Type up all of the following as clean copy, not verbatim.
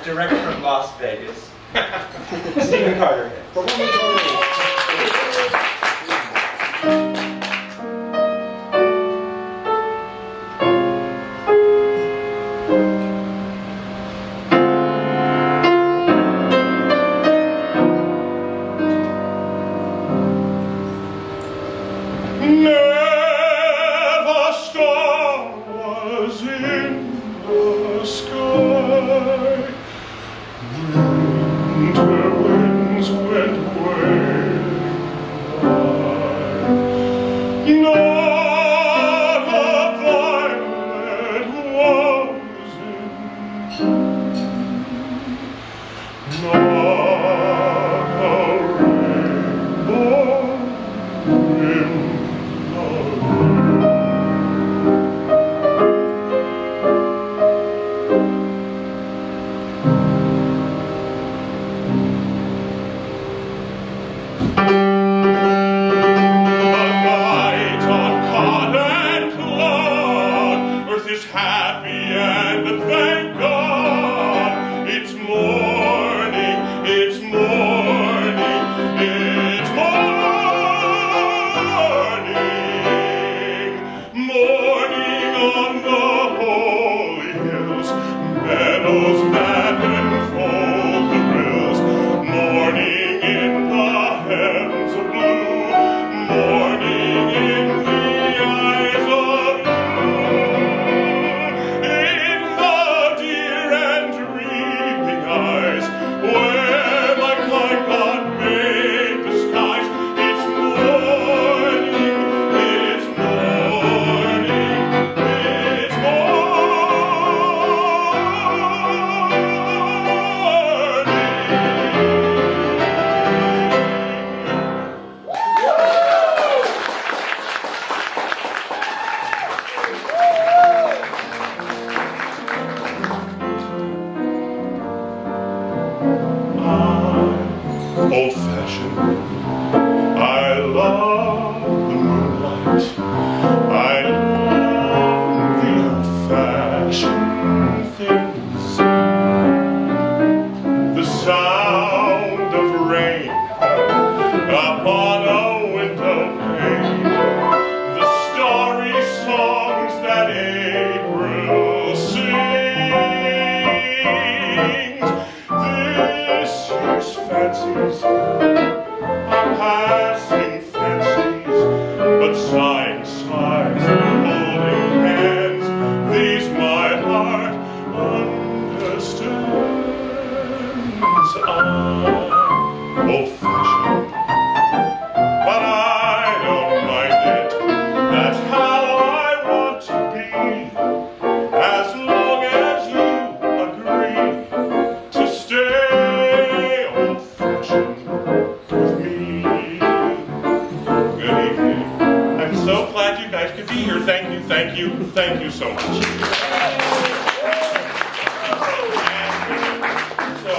direct from Las Vegas. Stephen Carter-Hicks. Old-fashioned. I love the moonlight. I love the old-fashioned things. The sound of rain upon a window pane. The starry songs that April sings. This year's fancies are passing fancies, but sighing sighs, holding hands, these my heart understands. I'm old-fashioned, but I don't mind it. That's how I want to be, as long as you agree to stay old-fashioned with me. Good evening. I'm so glad you guys could be here. Thank you, thank you, thank you so much. So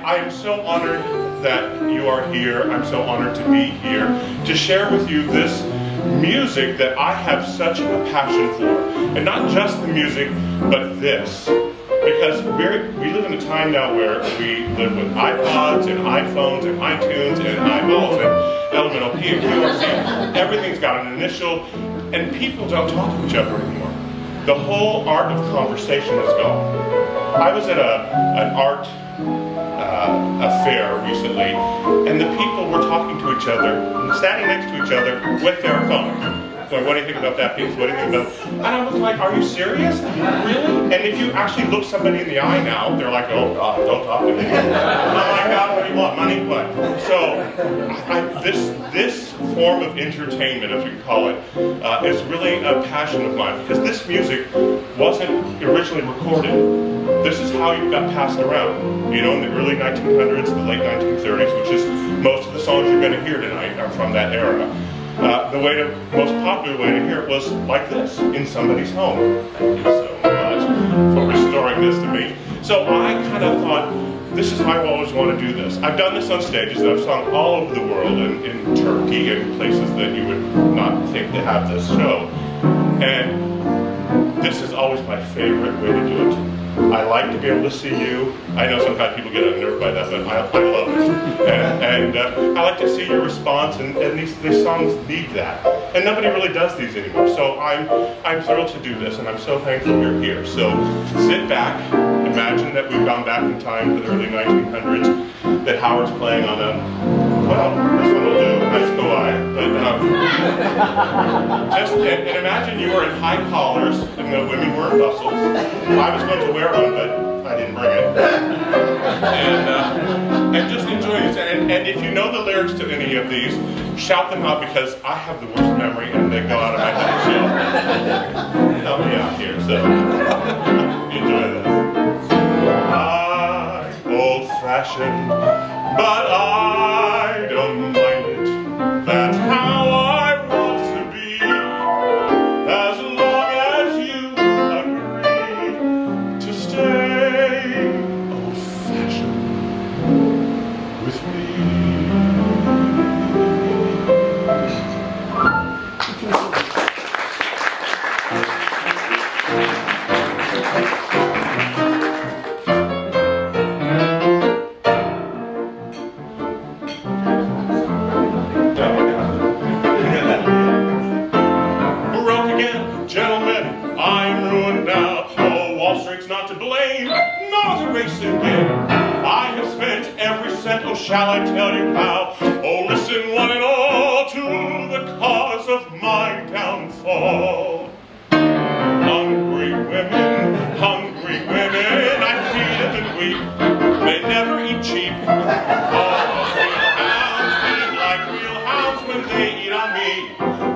I'm so honored that you are here. I'm so honored to be here to share with you this music that I have such a passion for. And not just the music, but this. Because we live in a time now where we live with iPods and iPhones and iTunes and eyeballs and Elemental P and QRC. Everything's got an initial, and people don't talk to each other anymore. The whole art of conversation is gone. I was at an art affair recently, and the people were talking to each other, standing next to each other with their phones. So what do you think about that piece? What do you think about that? And I was like, are you serious? Really? And if you actually look somebody in the eye now, they're like, oh God, don't talk to me. Oh my God, what do you want? Money? What? So this form of entertainment, as we call it, is really a passion of mine, because this music wasn't originally recorded. This is how it got passed around. You know, in the early 1900s, the late 1930s, which is most of the songs you're going to hear tonight are from that era. The most popular way to hear it was like this, in somebody's home. Thank you so much for restoring this to me. So I kind of thought, this is how I always want to do this. I've done this on stages, and I've sung all over the world, in Turkey and places that you would not think to have this show. And this is always my favorite way to do it. I like to be able to see you. I know sometimes people get unnerved by that, but I love it. And I like to see your response, and these songs need that. And nobody really does these anymore. So I'm thrilled to do this, and I'm so thankful you're here. So sit back, imagine that we've gone back in time to the early 1900s, that Howard's playing on a, well, this one will do, nice go I. But just, and imagine you were in high collars, and the women were in bustles. I was going to wear one, but I didn't bring it. And just enjoy this. And if you know the lyrics to any of these, shout them out, because I have the worst memory and they go out of my head. So help me out here. So enjoy this. I'm old-fashioned, but I don't mind it. That's how I want to be, as long as you agree to stay old-fashioned with me. Shall I tell you how? Oh, listen one and all to the cause of my downfall. Hungry women, I feed them and weep. They never eat cheap. Oh, real hounds eat like real hounds when they eat on me.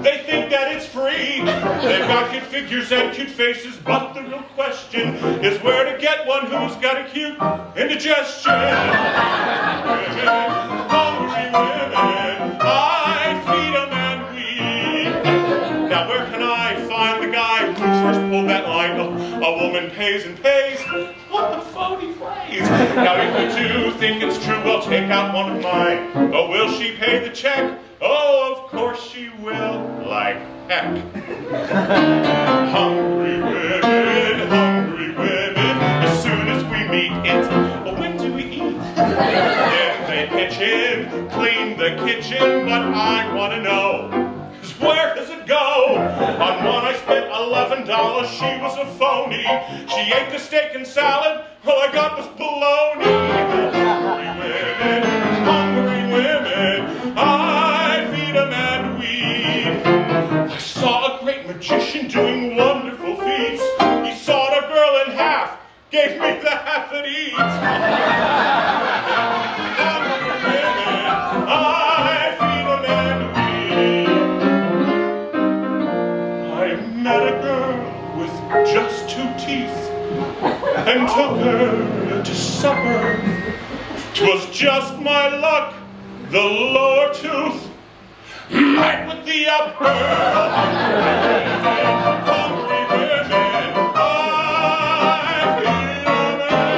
They think that it's free. They've got cute figures and cute faces, but the real question is where to get one who's got a cute indigestion. Hungry women, I feed them and weep. Now where can I find the guy who first pulled that line? A woman pays and pays. What a phony phrase. Now if you do think it's true, well take out one of mine. Oh, will she pay the check? Oh, of course she will, like heck. Hungry women, as soon as we meet, it's, well, when do we eat? Then they pitch in, clean the kitchen, but I want to know, 'cause where does it go? On one I spent $11, she was a phony. She ate the steak and salad, all I got was bologna. Hungry women, I feed them and weep. I saw a great magician doing wonderful feats. He sawed a girl in half, gave me the half that eats. Hungry women, I feed them and weep. I met a girl with just 2 teeth and took her to supper. 'Twas just my luck, the lower tooth met with the upper. Hungry women, I feed them and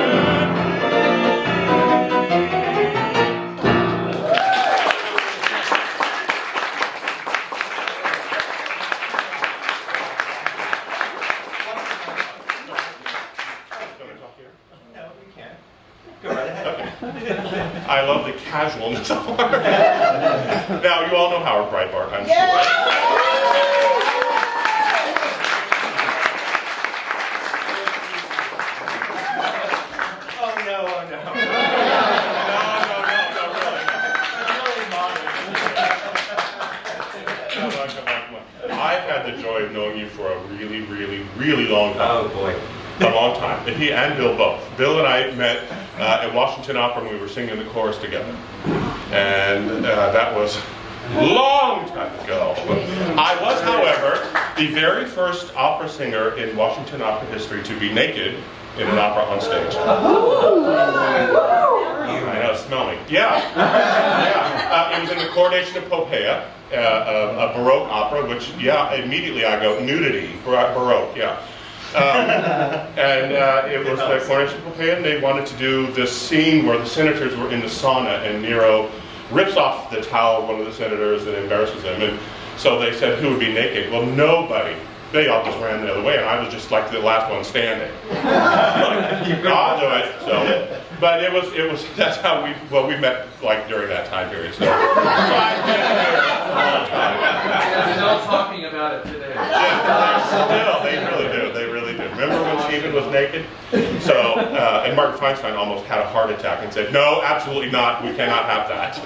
No, we can't. Go right ahead. I love the casualness of Howard. Now, you all know Howard Breitbart, I'm sure. Oh no, oh no. Come on. I've had the joy of knowing you for a really, really, really long time. Oh boy. A long time. And he and Bill both. Bill and I met at Washington Opera when we were singing the chorus together. And that was a long time ago. I was, however, the very first opera singer in Washington Opera history to be naked in an opera on stage. I know, smell me. Yeah. It was in the Coronation of Poppaea, a Baroque opera, which, immediately I go, nudity, Baroque, and it was the Coronation of Poppaea, and they wanted to do this scene where the senators were in the sauna, and Nero rips off the towel of one of the senators and embarrasses him. And so they said, who would be naked? Well, nobody they all just ran the other way, and I was just like the last one standing. I'll do it. So, but it was that's how we met like during that time period. So, they're still talking about it today. Yeah, they really do. Remember when Stephen was naked? So, and Martin Feinstein almost had a heart attack and said, "No, absolutely not. We cannot have that."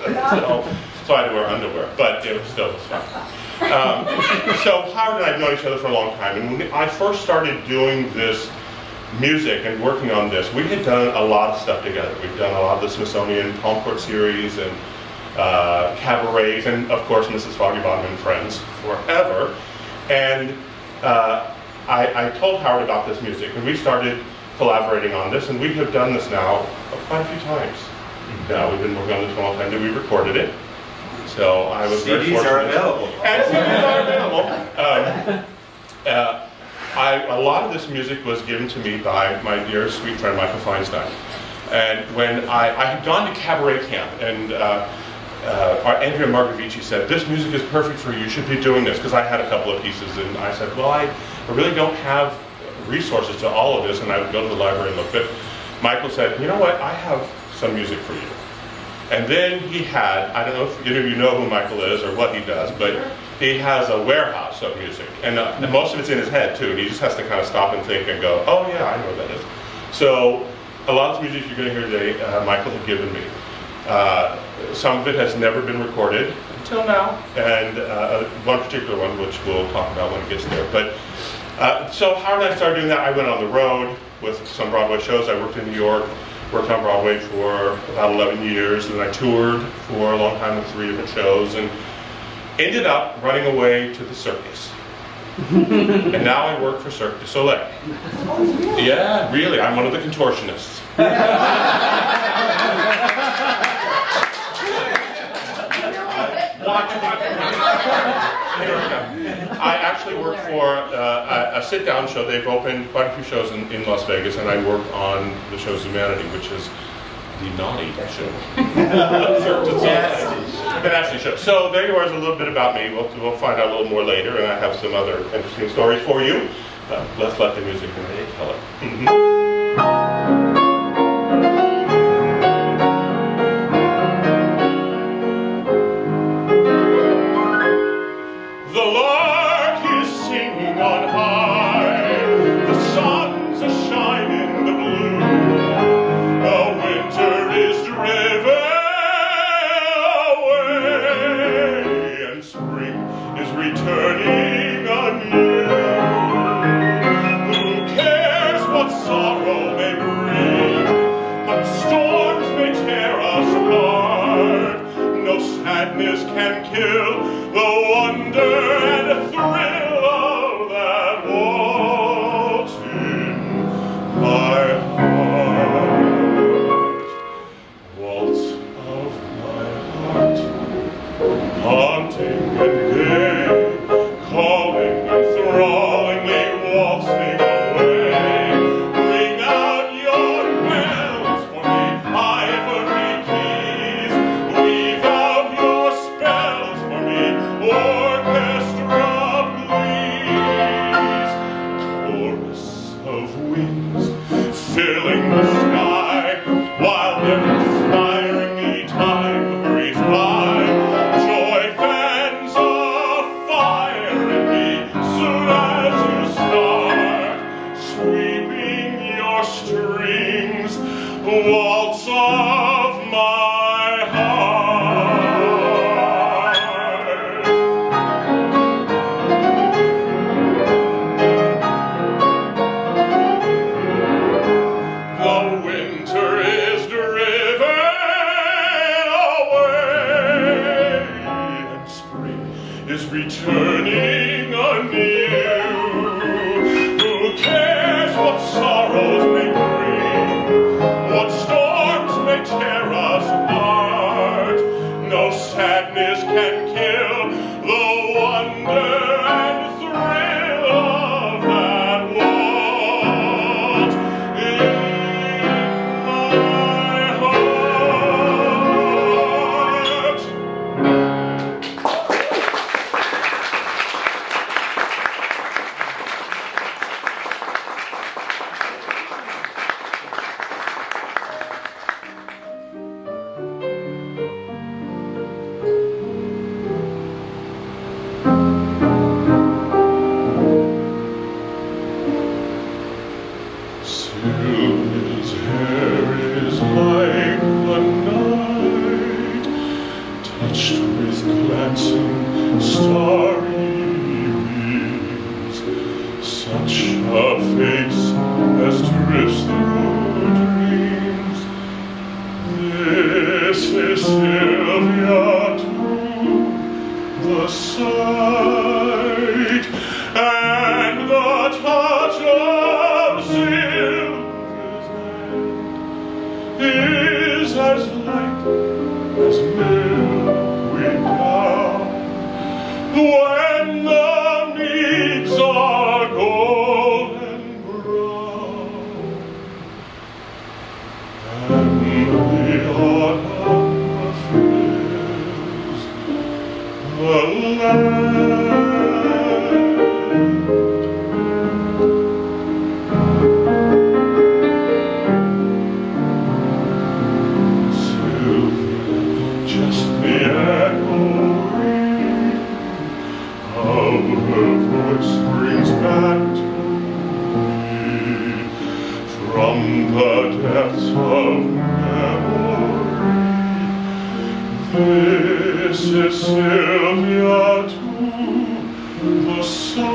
So I had to wear underwear, but it was still fun. So Howard and I have known each other for a long time, and when I first started doing this music and working on this, we had done a lot of stuff together. We've done a lot of the Smithsonian Palm Court series and cabarets, and of course Mrs. Foggy Bottom and Friends forever. And I told Howard about this music, and we started collaborating on this, and we have done this now quite a few times. Now we've been working on this for a long time. We recorded it. So I was very fortunate. CDs are available. And CDs are available. A lot of this music was given to me by my dear sweet friend Michael Feinstein. And when I had gone to cabaret camp, and Andrea Margavici said, "This music is perfect for you. You should be doing this," because I had a couple of pieces, and I said, "Well, I really don't have resources to all of this," and I would go to the library and look. But Michael said, "You know what? I have some music for you." And then he had, I don't know if any of you know who Michael is or what he does, but he has a warehouse of music. And most of it's in his head, too. And he just has to kind of stop and think and go, "Oh, yeah, I know what that is." So a lot of the music you're going to hear today, Michael had given me. Some of it has never been recorded until now. And one particular one, which we'll talk about when it gets there. But so Howard and I started doing that. I went on the road with some Broadway shows. I worked in New York. Worked on Broadway for about 11 years, and I toured for a long time with 3 different shows, and ended up running away to the circus. And now I work for Cirque du Soleil. Yeah, really, I'm one of the contortionists. I actually work for a sit-down show. They've opened quite a few shows in Las Vegas, and I work on the show's Humanity, which is the naughty show. The nasty show. So there you are, is a little bit about me. We'll find out a little more later, and I have some other interesting stories for you. Let's let the music tell it. Can kill the wonder and the thrill of that waltz in my heart. Waltz of my heart, haunting and gay, calling and thrallingly waltzing away. Ring out your bells for me, ivory keys, weave out your spells for me, orchestra please. Chorus of wings filling the sky, while their inspiringly time hurries by. Joy fans of fire in me soon as you start, sweeping your strings, waltz of my heart. The winter is driven away, and spring is returning anew. Who cares what sorrows may bring, what storms may tear us apart? No sadness can kill the wonder and thrill of that waltz in my heart. Sylvia to the sight, and the touch of Sylvia's hand is as light as milky down when the meads are golden brown, and the autumn fills the land. Just the echoing of her voice brings back to me from the depths of memory. This is Sylvia to the side.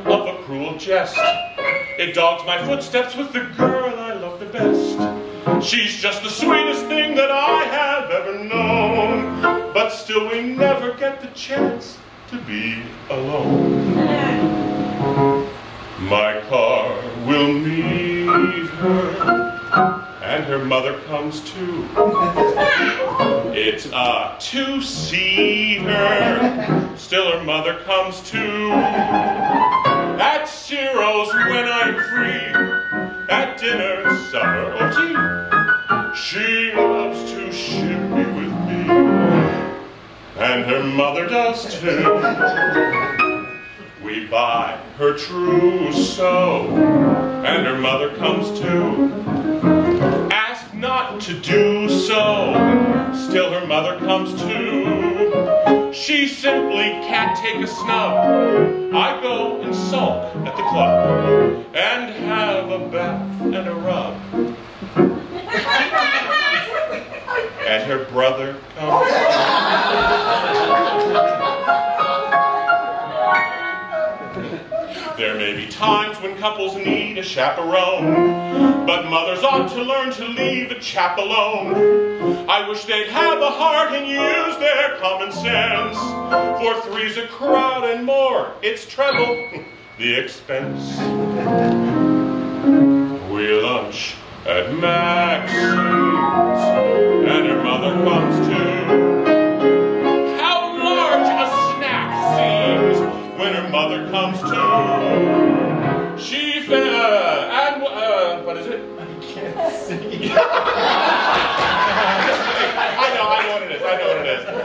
Of a cruel jest. It dogs my footsteps with the girl I love the best. She's just the sweetest thing that I have ever known, but still we never get the chance to be alone. My car will meet her, and her mother comes too. It's a two-seater, still her mother comes too. At Ciro's when I'm free, at dinner, supper, or tea, she loves to shimmy with me, and her mother does too. We buy her trousseau, and her mother comes too. Ask not to do so, still her mother comes too. She simply can't take a snub. I go and sulk at the club and have a bath and a rub. And her brother comes. There may be times when couples need a chaperone, but mothers ought to learn to leave a chap alone. I wish they'd have a heart and use their common sense, for three's a crowd and more, it's treble the expense. We lunch at Max's, and her mother comes too. How large a snack seems when her mother comes too. She what is it? I can't see.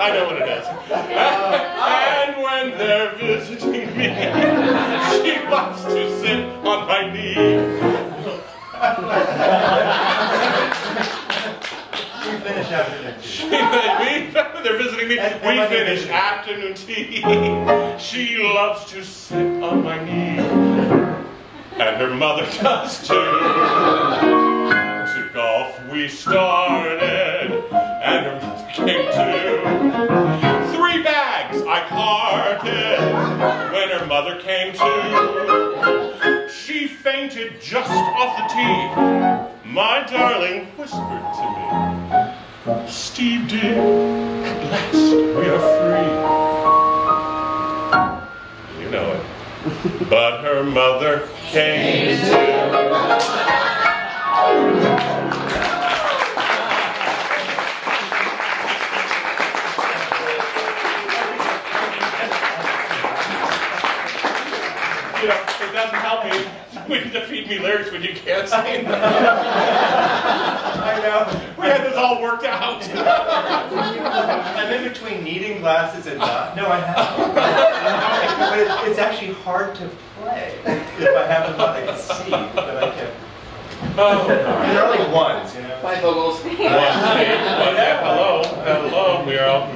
I know what it is. And when they're visiting me, she loves to sit on my knee. We finish afternoon tea. They're visiting me. We finish afternoon tea. She loves to sit on my knee, and her mother does too. To golf we started, and her mother came too. 3 bags I carted when her mother came too. She fainted just off the tee. My darling whispered to me, Steve dear, at last we are free. You know it. But her mother came too. doesn't help me when you feed me lyrics when you can't sing. I know. We had this all worked out. I'm in between needing glasses and not. No, I haven't. But it's actually hard to play if I have them on. I can see, but I can't. Oh, And they're only ones, you know. Five vocals. Hello, hello, we are all.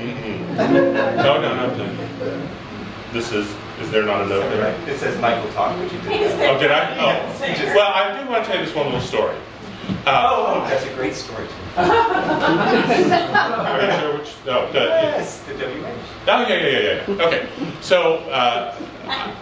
No. This is there not a note there? It says Michael talk, but you did that. Oh, did I? Oh. Yes. Well, I do want to tell you this one little story. That's a great story. Are you sure which? No, Yes, the WH. Oh, yeah. Okay, so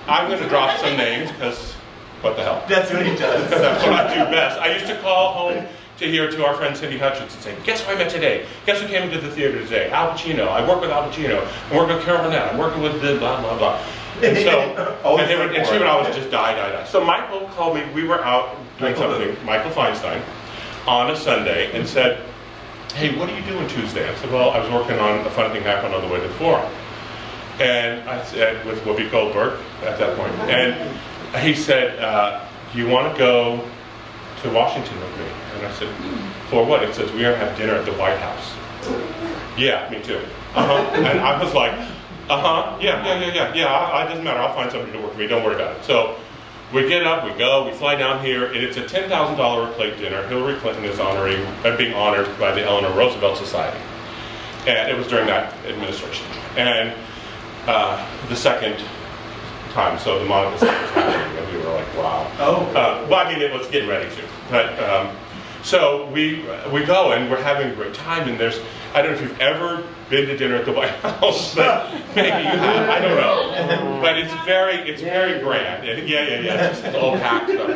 I'm going to drop some names because what the hell? That's what he does. That's what I do best. I used to call home to our friend Cindy Hutchins and say, guess who I met today? Guess who came into the theater today? Al Pacino. I work with Al Pacino. I'm working with Carol Burnett. I'm working with the blah, blah, blah. And so, and she would always just die. So Michael called me. We were out doing something, Michael Feinstein, on a Sunday and said, hey, what are you doing Tuesday? I said, well, I was working on a funny thing happened on the way to the forum. And I said, with Whoopi Goldberg at that point. And he said, do you want to go to Washington with me? And I said, for what? He says, we're going to have dinner at the White House. Yeah, me too. And I was like, yeah, it doesn't matter. I'll find somebody to work with me. Don't worry about it. So we get up, we go, we fly down here, and it's a $10,000 a plate dinner. Hillary Clinton is being honored by the Eleanor Roosevelt Society. And it was during that administration. And the second time, so the Monica stuff was happening, and we were like, wow. Well, I mean, it was getting ready to. But, so we go, and we're having a great time, and there's, I don't know if you've ever been to dinner at the White House, but maybe you have, I don't know. But it's very grand, and it's just all packed stuff.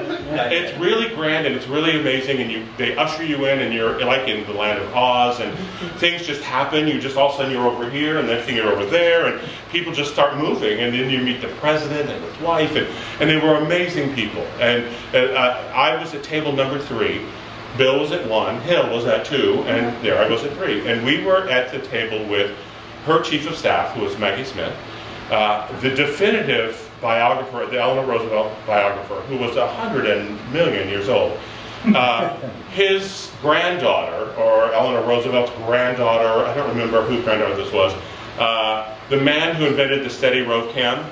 It's really grand, and it's really amazing, and they usher you in, and you're like in the land of Oz, and things just happen. You just, all of a sudden you're over here, and next thing you're over there, and people just start moving, and then you meet the president and his wife, and they were amazing people. And I was at table number 3. Bill was at 1, Hill was at 2, and there I was at 3. And we were at the table with her chief of staff, who was Maggie Smith, the definitive biographer, the Eleanor Roosevelt biographer, who was 100 million years old. His granddaughter, or Eleanor Roosevelt's granddaughter, I don't remember whose granddaughter this was, the man who invented the steady road cam.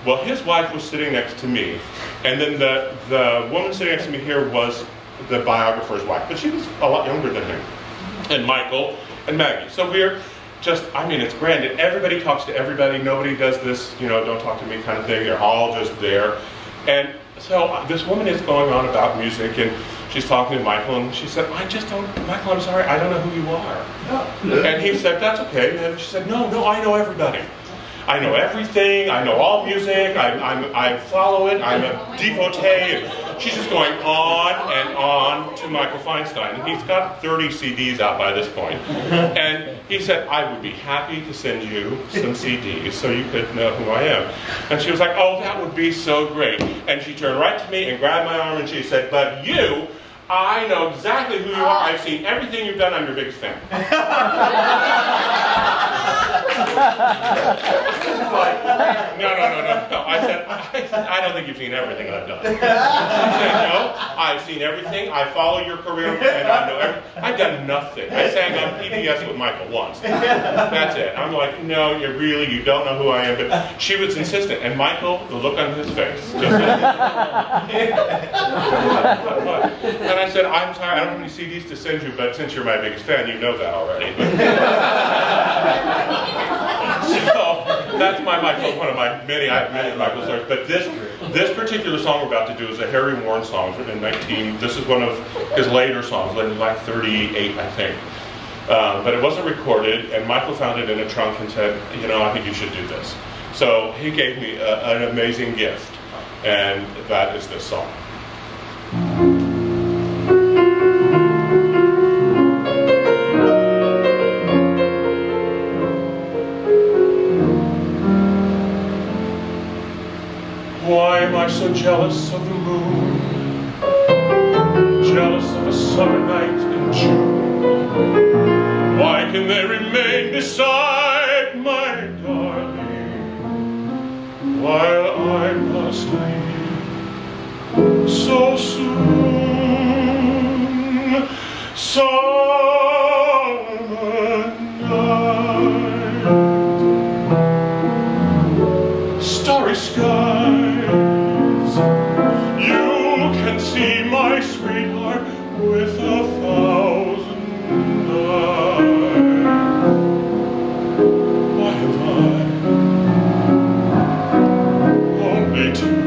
Well, his wife was sitting next to me, and then the woman sitting next to me here was the biographer's wife, but she was a lot younger than him, and Michael and Maggie. So we're just, I mean, it's grand, and everybody talks to everybody. Nobody does this, don't talk to me kind of thing. They're all just there. And so this woman is going on about music, and she's talking to Michael, and she said, Michael, I'm sorry, I don't know who you are. And he said, that's okay. And she said, no, I know everybody. I know everything. I know all music. I follow it. I'm a devotee. And she's just going on and on to Michael Feinstein. And he's got 30 CDs out by this point. And he said, I would be happy to send you some CDs so you could know who I am. And she was like, oh, that would be so great. And she turned right to me and grabbed my arm and she said, but you, I know exactly who you are. I've seen everything you've done. I'm your biggest fan. No. I said, I don't think you've seen everything I've done. She said, no, I've seen everything. I follow your career, and I know everything. I've done nothing. I sang on PBS with Michael once. That's it. I'm like, no, you don't know who I am. But she was insistent, and Michael, the look on his face, just and I said, I'm sorry, I don't have any CDs to send you, but since you're my biggest fan, you know that already. So that's my Michael, one of my many Michael songs. But this particular song we're about to do is a Harry Warren song written in this is one of his later songs, like 38, I think. But it wasn't recorded, and Michael found it in a trunk and said, I think you should do this. So he gave me an amazing gift, and that is this song. Why am I so jealous of the moon? Jealous of a summer night in June? Why can they remain beside my darling while I must leave? so soon, summer night, starry skies, you can see my sweetheart with 1,000 eyes. Why have I only two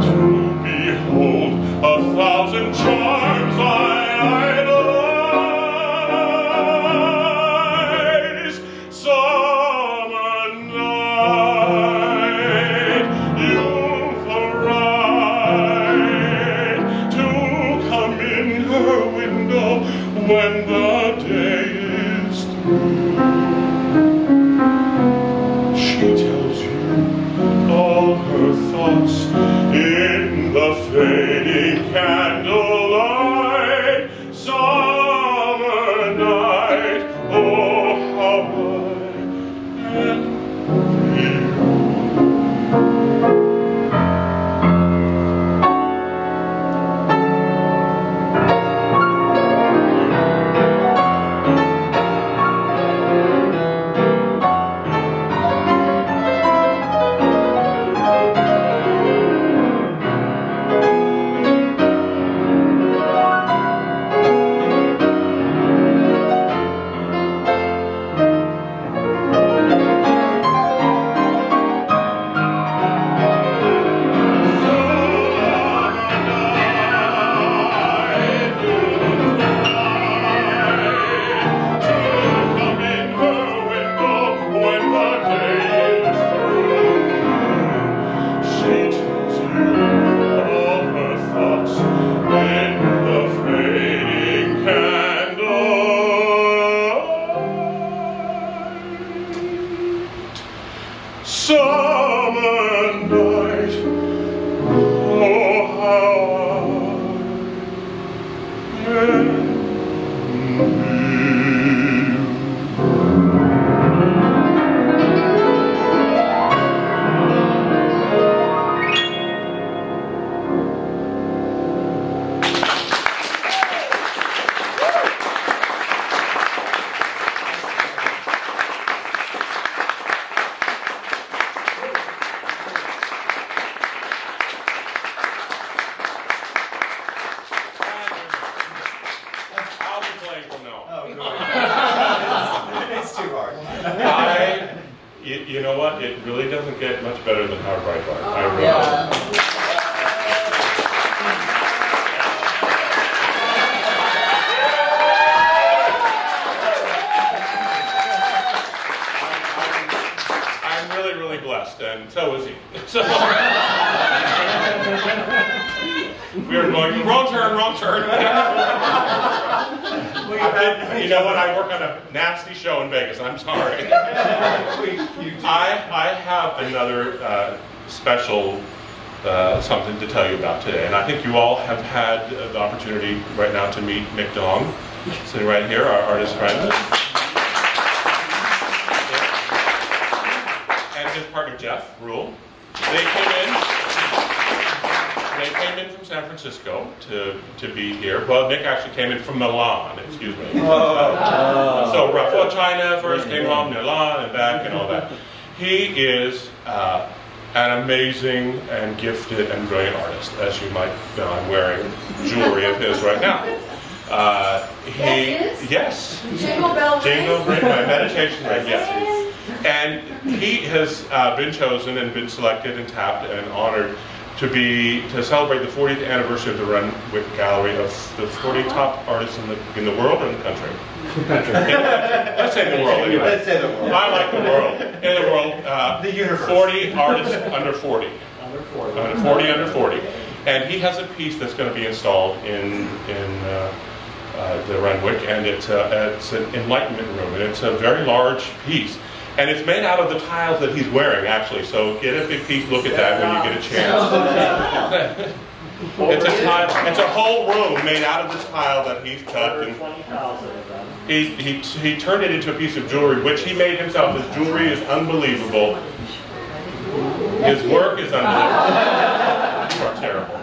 to behold 1,000 charms I idolize? Summer night, you've a right to come in her window when the day is through. She tells you all her thoughts in the fading candlelight. Summer night, oh how I envy you. Summer night, oh how I envy you. I'll be playing from now on. Oh, good. It's too hard. You know what? It really doesn't get much better than Hard Right Bar. I really I'm really blessed, and so is he. So, we are going, wrong turn. You know what? I work on a nasty show in Vegas. I'm sorry. I have another special something to tell you about today, and I think you all have had the opportunity right now to meet Mick Dong, sitting right here, our artist friend, and his partner Jeff Rule. They came in from San Francisco to be here. Well, Nick actually came in from Milan, excuse me. So Rafael China first came on Milan and back and all that. He is an amazing and gifted and brilliant artist, as you might know. I'm wearing jewelry of his right now. Yes. Jingle bell ring. Jingle ring, my meditation ring, yes. And he has been chosen and been selected and tapped and honored to celebrate the 40th anniversary of the Renwick Gallery of the 40 top artists in the world or in the country? Let's say the world. Anyway. Let's say the world. I like the world. In the world, the universe. 40 artists under 40. Under 40 under 40. And he has a piece that's going to be installed in the Renwick, and it's an enlightenment room, and it's a very large piece. And it's made out of the tiles that he's wearing, actually. So get a big peek, look at that when you get a chance. It's a tile. It's a whole room made out of this tile that he's cut. And he turned it into a piece of jewelry, which he made himself. His jewelry is unbelievable. His work is unbelievable. terrible.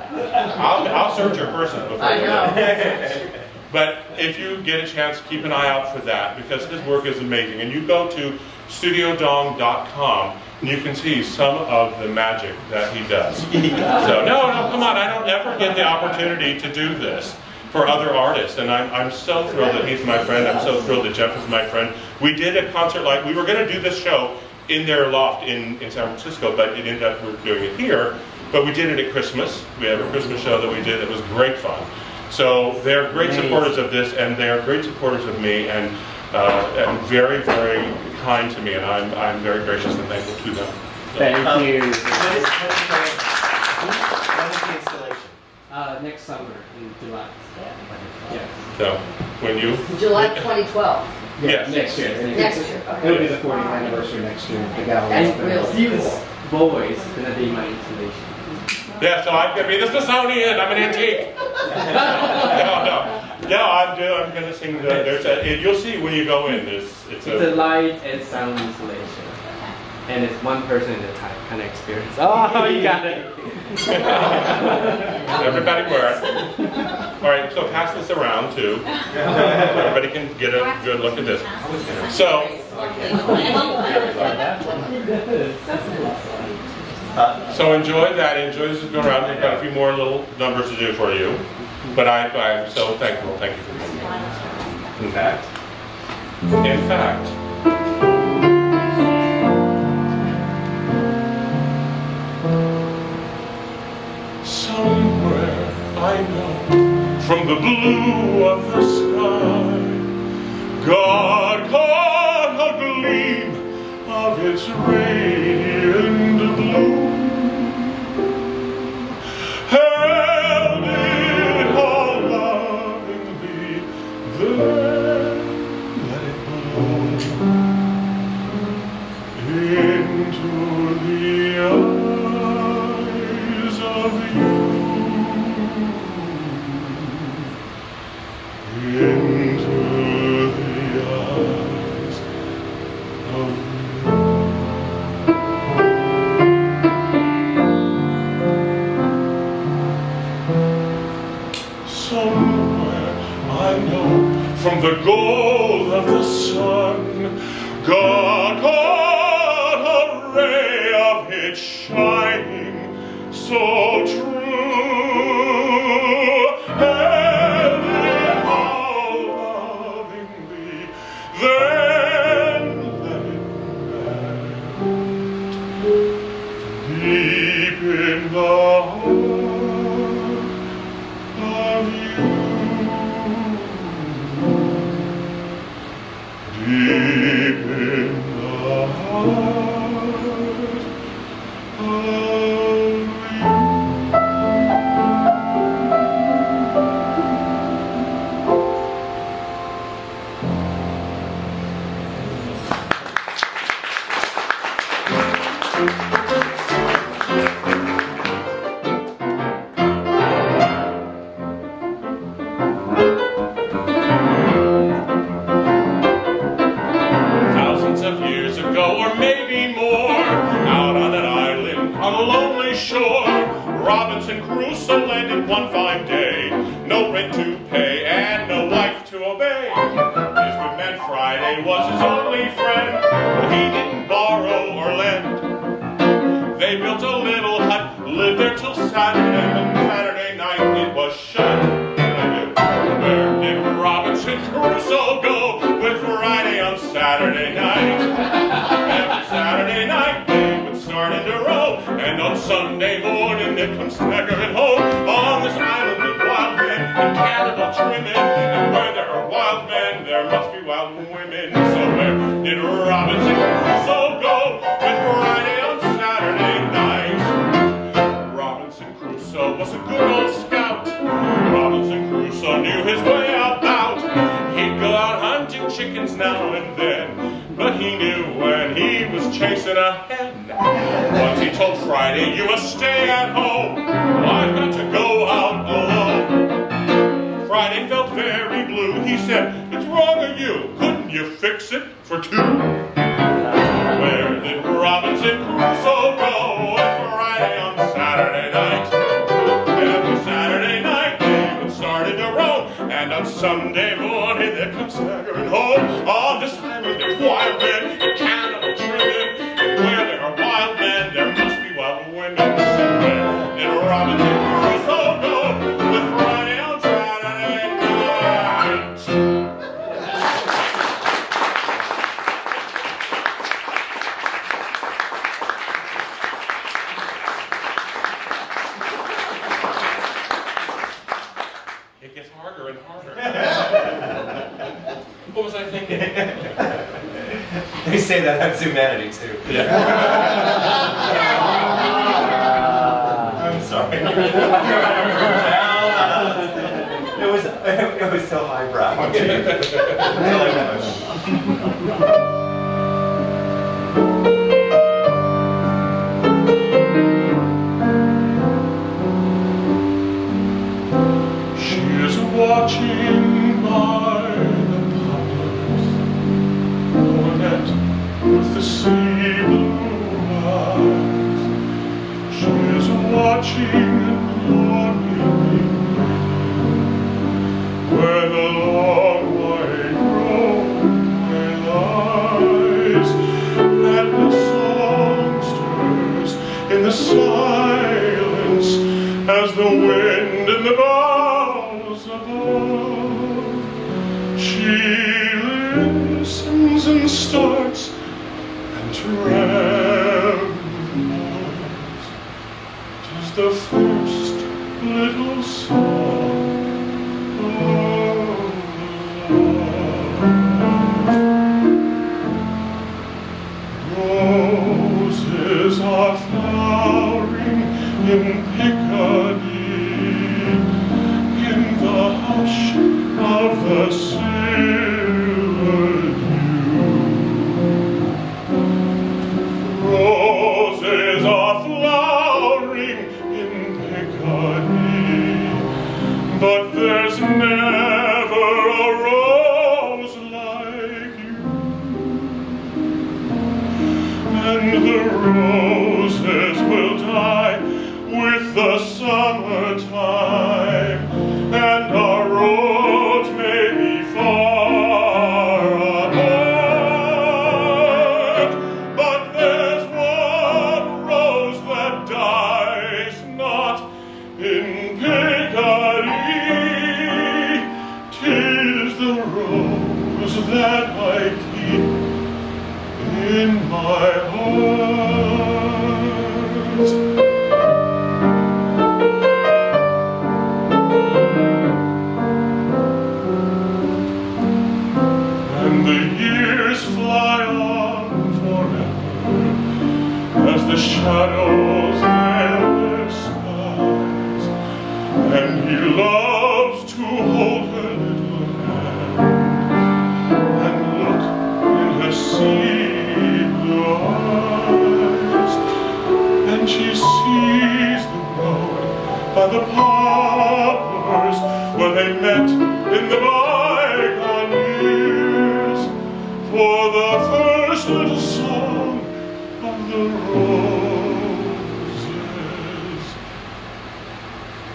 I'll search your purses before I you know. leave. But if you get a chance, keep an eye out for that, because his work is amazing. And you go to studiodong.com, and you can see some of the magic that he does. So, no, come on, I don't ever get the opportunity to do this for other artists, and I'm so thrilled that he's my friend. I'm so thrilled that Jeff is my friend. We did a concert, we were going to do this show in their loft in San Francisco, but it ended up we're doing it here. But we did it at Christmas. We have a Christmas show that we did. It was great fun. So they're great supporters of this, and they're great supporters of me, and very, very kind to me, and I'm very gracious and thankful to them. So. Thank you. When is the installation? Next summer in July. Yes. So when you? July 2012. Yes. Next year. Next year. Okay. It'll be the 40th anniversary next year. The gallery. That's really This cool. boy is going to be my installation. Yeah, so I'm going to be the Smithsonian. I'm an antique. No, I'm going to sing. You'll see when you go in. It's a light and sound installation. And it's one person at a time kind of experience. Oh, you got it. Everybody work. All right, so pass this around too. So everybody can get a good look at this. So enjoy that. Enjoy this going around. We've got a few more little numbers to do for you. But I'm so thankful. Thank you for being here. In fact, somewhere I know from the blue of the sky, God caught a gleam of its radiant blue, held it all lovingly, then let it bloom into the eyes of you, into the eyes of you. Somewhere I know from the gold of the sun, God caught a ray of it shining so true, held it all lovingly, then let it melt deep in the heart of you, deep in the heart of you. Thousands of years ago, or maybe more, out on an island on a lonely shore, Robinson Crusoe landed one fine day. No rent to pay and no wife to obey. His good man Friday was his only friend, but he didn't borrow or lend. They built a little hut, lived there till Saturday, and Saturday night it was shut. Where did Robinson Crusoe go with Friday on Saturday night? Every Saturday night they would start in a row, and on Sunday morning they'd come staggering home. On this island of wild men and cannibal women, and where there are wild men, there must be wild women. So where did Robinson Crusoe go with Friday on Saturday night? Robinson Crusoe was a good old scout. Robinson Crusoe knew his way about. He'd go out hunting chickens now and then, but he knew when he was chasing a hen. Once he told Friday, you must stay at home, I've got to go out alone. Friday felt very blue. He said, it's wrong of you, couldn't you fix it for two? Where did Robinson Crusoe go Friday on Saturday night? morning they come staggering home. On this island there's wild men and cannibal children. And where there are wild men, there must be wild women somewhere. In Robinson Crusoe, with Friday on Saturday night. It gets harder and harder. What was I thinking? They say that has humanity too. Yeah. I'm sorry. It was so highbrow. She is watching by the poplars, brunette with the sea blue eyes. She is watching longingly where the long white roadway lies, and the songsters in the silence as the wind in the boughs above. She listens and starts and trembles. 'Tis the first little song of love. Roses are flowering in Piccadilly, in the hush of the silver dew. Roses are flowering in Piccadilly, but there's never a rose like you. And the roses will die with the summertime, and our roads may be far apart, but there's one rose that dies not in Piccadilly. 'Tis the rose that I keep in my heart. And the years fly on forever as the shadows veil their skies, and he loves to hold her little hand and look in her sea blue eyes, and she sees the road by the poplars where they met in the bygone years, for the first little song of the roses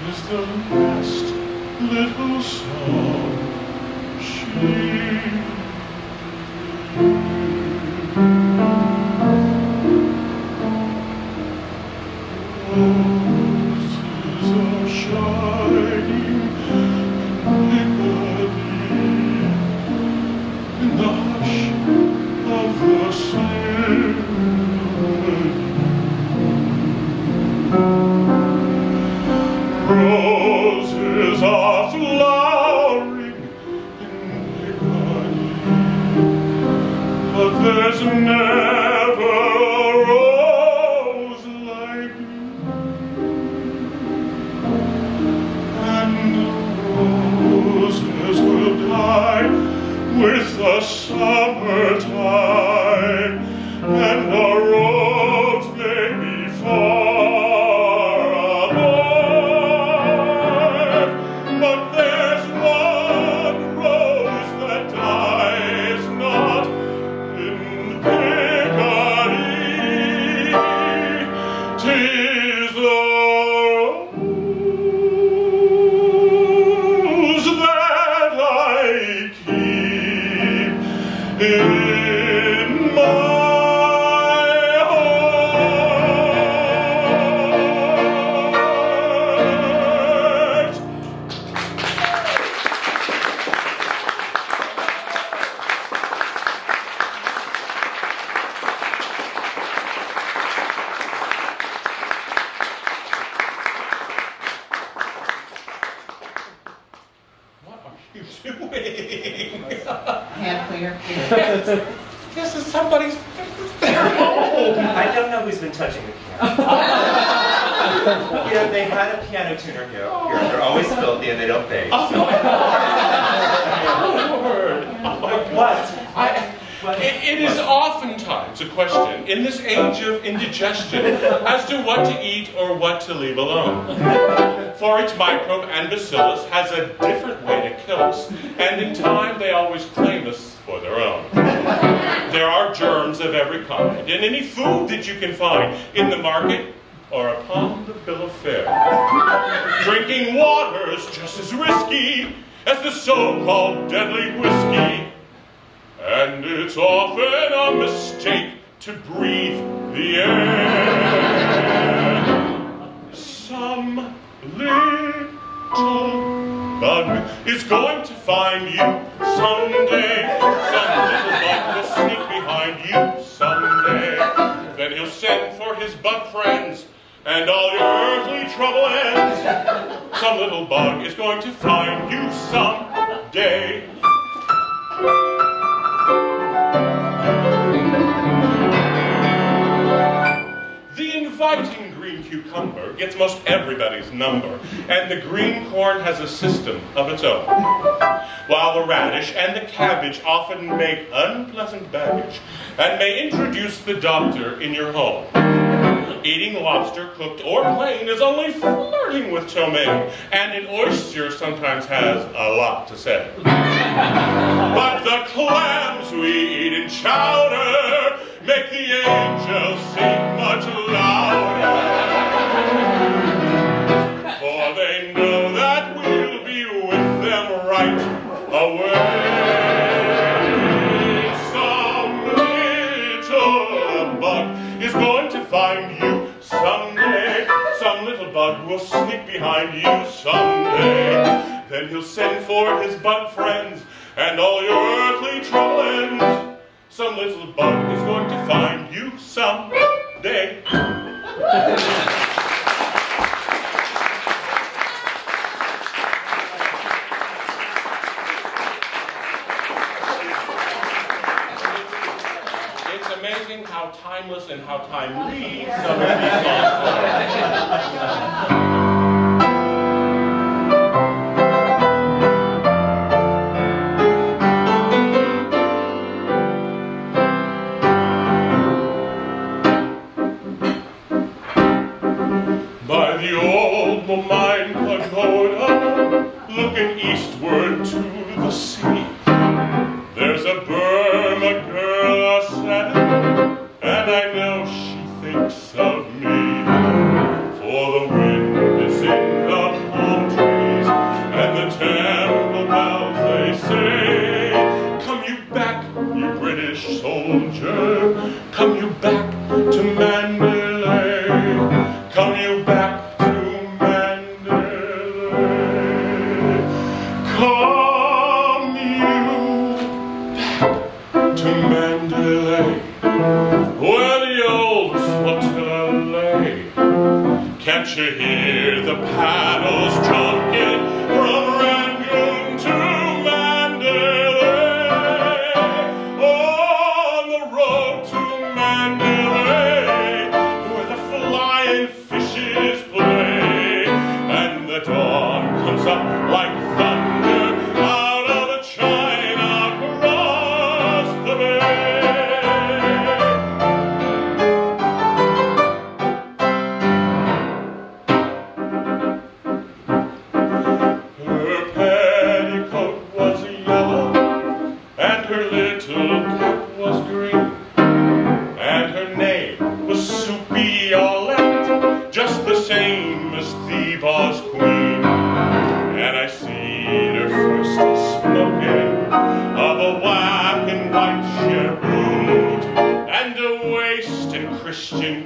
is the last little song she roses are shining in Piccadilly, in the hush of the silver dew. Roses are flowering in Piccadilly, but there's never a rose like you. And the roses will die with the summertime, and our roads may be far apart, but there's one rose that dies not in Piccadilly. 'Tis the rose that I in my heart. What are you doing? Hand cleaner. This is somebody's. I don't know who's been touching the piano. You know, they had a piano tuner here. They're always filthy and they don't bathe. Oh, Lord. It is oftentimes a question in this age of indigestion as to what to eat or what to leave alone. For each microbe and bacillus has a different way to kill us, and in time they always claim us for their own. There are germs of every kind in any food that you can find in the market or upon the bill of fare. Drinking water is just as risky as the so-called deadly whiskey. And it's often a mistake to breathe the air. Some little bug is going to find you someday. Some little bug will sneak behind you someday. Then he'll send for his bug friends, and all your earthly trouble ends. Some little bug is going to find you someday. The inviting green cucumber gets most everybody's number, and the green corn has a system of its own. While the radish and the cabbage often make unpleasant baggage and may introduce the doctor in your home. Eating lobster, cooked or plain, is only flirting with ptomaine, and an oyster sometimes has a lot to say. But the clams we eat in chowder make the angels sing much louder. For they know that we'll be with them right away. Some little bug is going to find you someday. Some little bug will sneak behind you someday. Then he'll send for his bug friends, and all your earthly trouble ends. Some little bug is going to find you someday. It's amazing how timeless and how timely some of these songs are. Mine pagoda, looking eastward to the sea. There's a Burma girl a-setting, and I know she thinks of me. For the wind is in the palm trees, and the temple bells they say, come you back, you British soldier, come you back to Mandalay, come you back. Can't you hear the paddles drunken from Rangoon to Mandalay? On the road to Mandalay, where the flying fishes play, and the dawn comes up like thunder out of the China across the bay. Christian